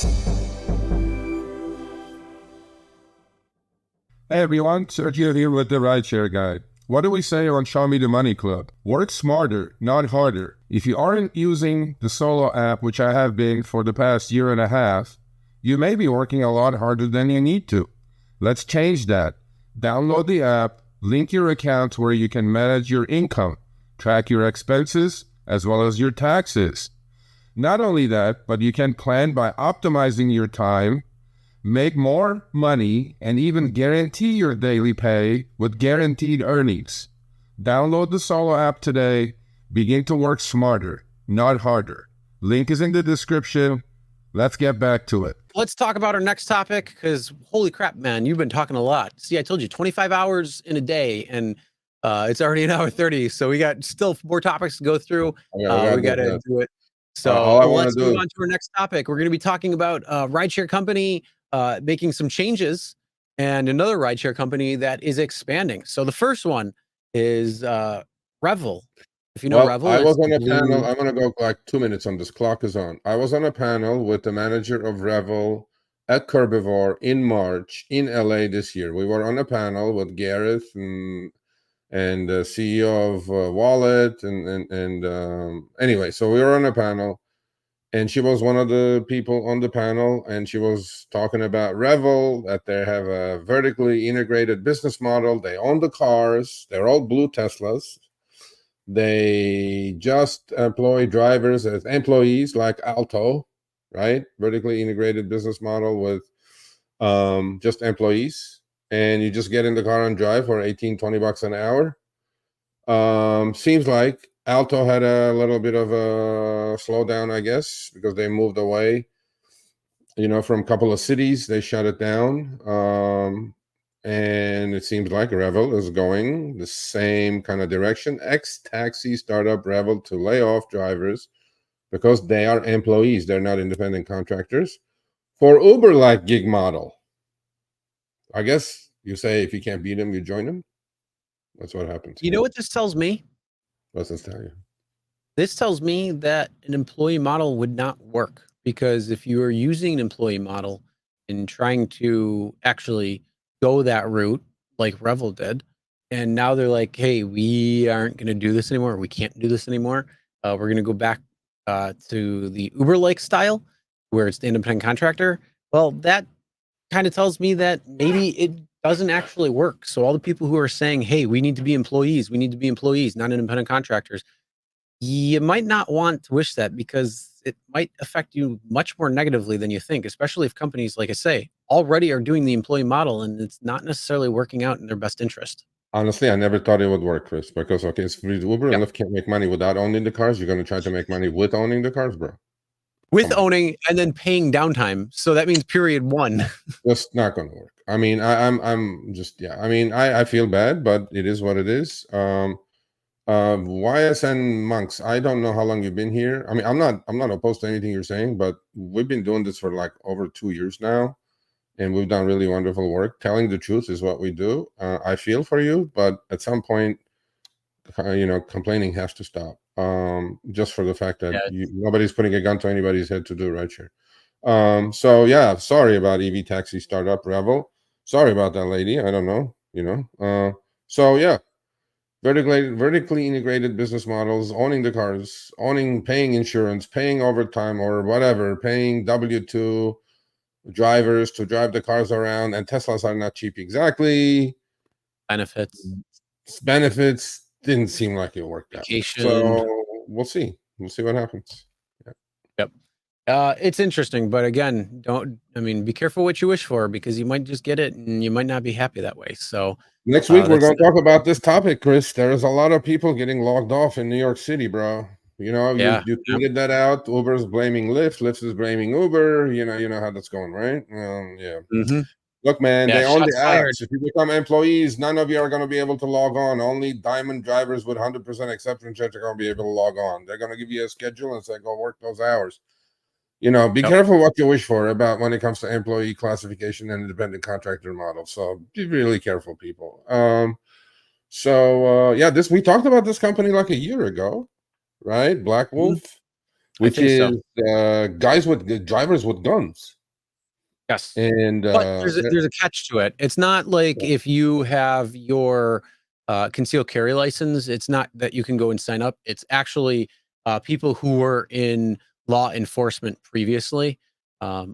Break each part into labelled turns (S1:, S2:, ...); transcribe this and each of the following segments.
S1: Hey everyone, Sergio here with the Rideshare Guy. What do we say on Show Me the Money Club? Work smarter, not harder. If you aren't using the Solo app, which I have been for the past year and a half, you may be working a lot harder than you need to. Let's change that. Download the app, link your account where you can manage your income, track your expenses, as well as your taxes. Not only that, but you can plan by optimizing your time, make more money, and even guarantee your daily pay with guaranteed earnings. Download the Solo app today. Begin to work smarter, not harder. Link is in the description. Let's get back to it.
S2: Let's talk about our next topic, because holy crap, man, you've been talking a lot. See, I told you 25 hours in a day, and it's already an hour 30. So we got still more topics to go through. We got to do it. So let's move on to our next topic. We're going to be talking about rideshare company making some changes and another rideshare company that is expanding. So the first one is Revel. If you know Revel,
S3: I was on a panel. I'm going to go like 2 minutes on this. Clock is on. I was on a panel with the manager of Revel at Curbivore in March in LA this year. We were on a panel with Gareth and the CEO of Wallet and anyway, so we were on a panel, and she was one of the people on the panel, and she was talking about Revel, that they have a vertically integrated business model. They own the cars. They're all blue Teslas. They just employ drivers as employees like Alto, right? Vertically integrated business model with just employees. And you just get in the car and drive for 18, 20 bucks an hour. Seems like Alto had a little bit of a slowdown, I guess, because they moved away, from a couple of cities. They shut it down. And it seems like Revel is going the same kind of direction. Ex-taxi startup Revel to lay off drivers because they are employees. They're not independent contractors. For Uber-like gig model, I guess you say if you can't beat them, you join them. That's what happens.
S2: You know what this tells me?
S3: What's this tell you?
S2: This tells me that an employee model would not work, because if you are using an employee model and trying to actually go that route like Revel did, and now they're like, hey, we aren't going to do this anymore. We can't do this anymore. We're going to go back to the Uber-like style where it's the independent contractor. Well, that kind of tells me that maybe it doesn't actually work. So all the people who are saying, hey, we need to be employees, not independent contractors, you might not want to wish that, because it might affect you much more negatively than you think, especially if companies, like I say, already are doing the employee model and it's not necessarily working out in their best interest.
S3: Honestly, I never thought it would work, Chris, because, okay, it's Uber and Lyft can't make money without owning the cars. You're going to try to make money with owning the cars, bro.
S2: With owning and then paying downtime. So that means period one.
S3: That's not going to work. I mean, I'm just, I mean, I feel bad, but it is what it is. YSN Monks, I don't know how long you've been here. I mean, I'm not opposed to anything you're saying, but we've been doing this for like over 2 years now, and we've done really wonderful work. Telling the truth is what we do. I feel for you, but at some point, complaining has to stop. Just for the fact that nobody's putting a gun to anybody's head to do rideshare. So yeah, sorry about EV taxi startup Revel. Sorry about that lady. I don't know, so yeah. Vertically integrated business models, owning the cars, paying insurance, paying overtime or whatever, paying W-2 drivers to drive the cars around, and Teslas are not cheap exactly. Benefits didn't seem like it worked out. So we'll see. We'll see what happens.
S2: Yep. It's interesting, but again, be careful what you wish for, because you might just get it and you might not be happy that way. So
S3: next week we're going to talk about this topic, Chris. There's a lot of people getting logged off in New York City, bro. You tweeted that out. Uber's blaming Lyft. Lyft is blaming Uber. You know how that's going, right? Look, man, they own the apps. If you become employees, none of you are going to be able to log on. Only diamond drivers with 100% acceptance checks are going to be able to log on. They're going to give you a schedule and say, go work those hours. Be careful what you wish for about when it comes to employee classification and independent contractor model. So be really careful, people. We talked about this company like a year ago, right? Blackwolf. which
S2: think
S3: is
S2: so.
S3: drivers with guns.
S2: Yes.
S3: And
S2: But there's a catch to it. It's not like if you have your concealed carry license, it's not that you can go and sign up. It's actually people who were in law enforcement previously,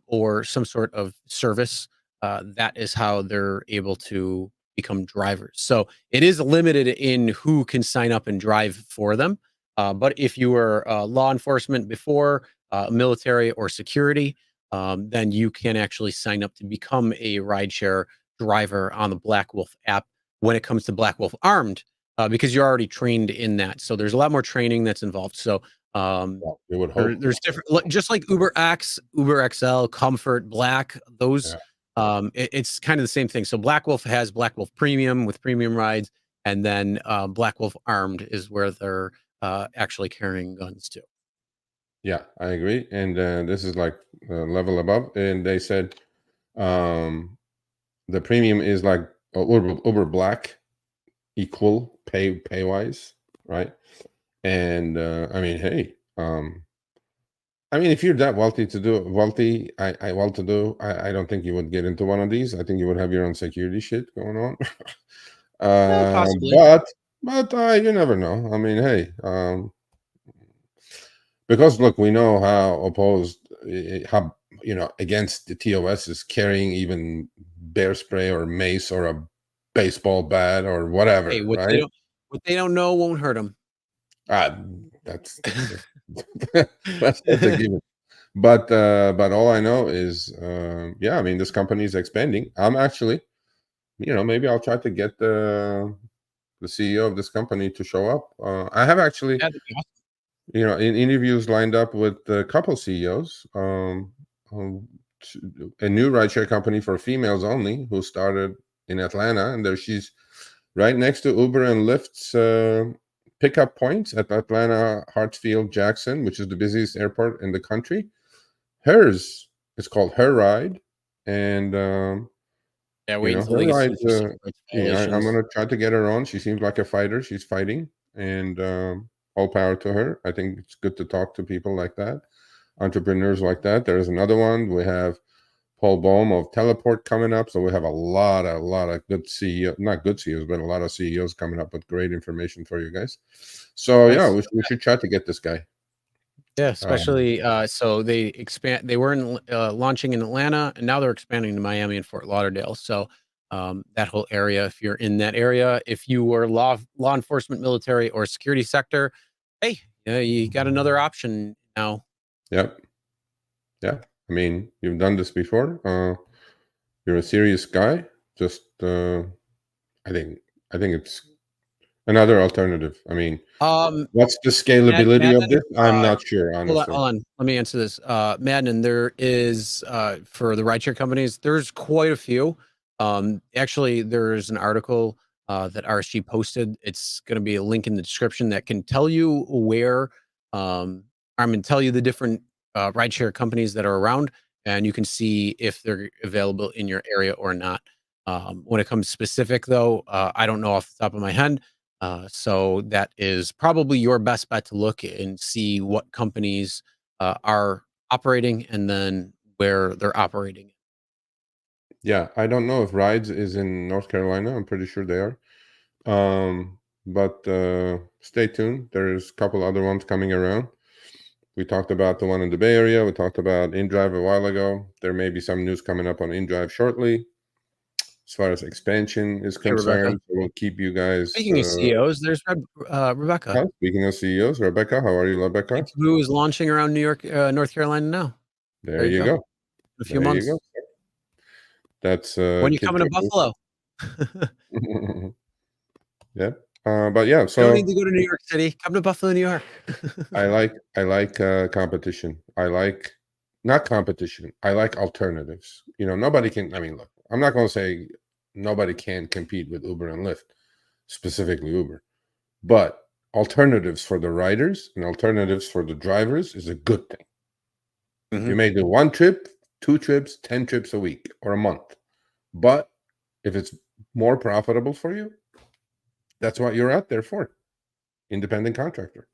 S2: or some sort of service. That is how they're able to become drivers. So it is limited in who can sign up and drive for them. But if you were law enforcement before, military or security, then you can actually sign up to become a rideshare driver on the Blackwolf app when it comes to Blackwolf Armed, because you're already trained in that. So there's a lot more training that's involved. So
S3: you would hope.
S2: there's different, just like Uber X, Uber XL, Comfort, Black, those. It's kind of the same thing. So Blackwolf has Blackwolf Premium with premium rides, and then Blackwolf Armed is where they're actually carrying guns too.
S3: Yeah, I agree. And this is like level above. And they said the premium is like Uber Black, equal pay wise, right? And I mean, hey, I mean, if you're that wealthy to do well-to-do, I don't think you would get into one of these. I think you would have your own security shit going on.
S2: Possibly.
S3: But you never know. I mean, hey, because look, we know how opposed, how against the TOS is carrying even bear spray or mace or a baseball bat or whatever,
S2: Hey,
S3: right?
S2: What they don't know won't hurt them.
S3: That's that's a given. But all I know is, yeah, I mean, this company is expanding. I'm actually, maybe I'll try to get the CEO of this company to show up. I have actually, in interviews lined up with a couple CEOs. A new rideshare company for females only, who started in Atlanta, and she's right next to Uber and Lyft's pickup points at Atlanta Hartsfield Jackson, which is the busiest airport in the country. Hers is called Her Ride, and
S2: wait until
S3: her
S2: they get
S3: ride.
S2: sued for civil rights
S3: I'm
S2: violations.
S3: gonna try to get her on. She seems like a fighter. She's fighting, and all power to her. I think it's good to talk to people like that, entrepreneurs like that. There's another one. We have Paul Bohm of Teleport coming up. So we have a lot of good CEO, not good CEOs, but a lot of CEOs coming up with great information for you guys. So
S2: Nice.
S3: yeah, we should try to get this guy.
S2: Yeah, especially so they were in launching in Atlanta, and now they're expanding to Miami and Fort Lauderdale. So that whole area, if you're in that area, if you were law enforcement, military, or security sector, hey, you got another option now.
S3: Yep. Yeah. I mean, you've done this before. You're a serious guy. Just I think it's another alternative. I mean, what's the scalability of this? I'm not sure, honestly.
S2: Hold on. Let me answer this. Madden, there is for the rideshare companies, there's quite a few. Actually, there's an article that RSG posted. It's going to be a link in the description that can tell you where I'm going to tell you the different rideshare companies that are around, and you can see if they're available in your area or not. When it comes specific, though, I don't know off the top of my head. So that is probably your best bet to look and see what companies are operating and then where they're operating.
S3: Yeah, I don't know if Rides is in North Carolina. I'm pretty sure they are. But stay tuned. There's a couple other ones coming around. We talked about the one in the Bay Area. We talked about InDrive a while ago. There may be some news coming up on InDrive shortly, as far as expansion is concerned. So we'll keep you guys.
S2: Speaking of CEOs, there's Rebecca.
S3: Speaking of CEOs, Rebecca, how are you, Rebecca?
S2: Who is launching around New York, North Carolina now?
S3: There you go.
S2: In a few months.
S3: You go. That's
S2: when you coming to Buffalo?
S3: Yeah. But yeah, so
S2: you don't need to go to New York City. Come to Buffalo, New York.
S3: I like competition. I like not competition. I like alternatives. Nobody can. I mean, look, I'm not going to say nobody can compete with Uber and Lyft, specifically Uber, but alternatives for the riders and alternatives for the drivers is a good thing. You may do 1 trip, 2 trips, 10 trips a week or a month, but if it's more profitable for you, that's what you're out there for. Independent contractor.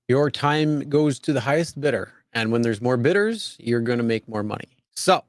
S2: Your time goes to the highest bidder. And when there's more bidders, you're going to make more money. So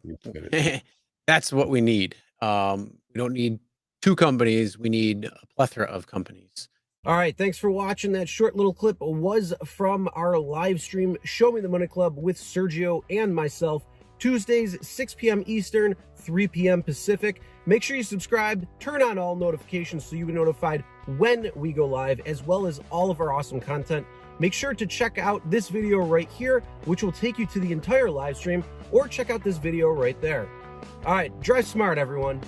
S2: that's what we need. We don't need 2 companies. We need a plethora of companies.
S4: All right, thanks for watching. That short little clip was from our live stream, Show Me the Money Club with Sergio and myself, Tuesdays, 6 p.m. Eastern, 3 p.m. Pacific. Make sure you subscribe, turn on all notifications so you'll be notified when we go live, as well as all of our awesome content. Make sure to check out this video right here, which will take you to the entire live stream, or check out this video right there. All right, drive smart, everyone.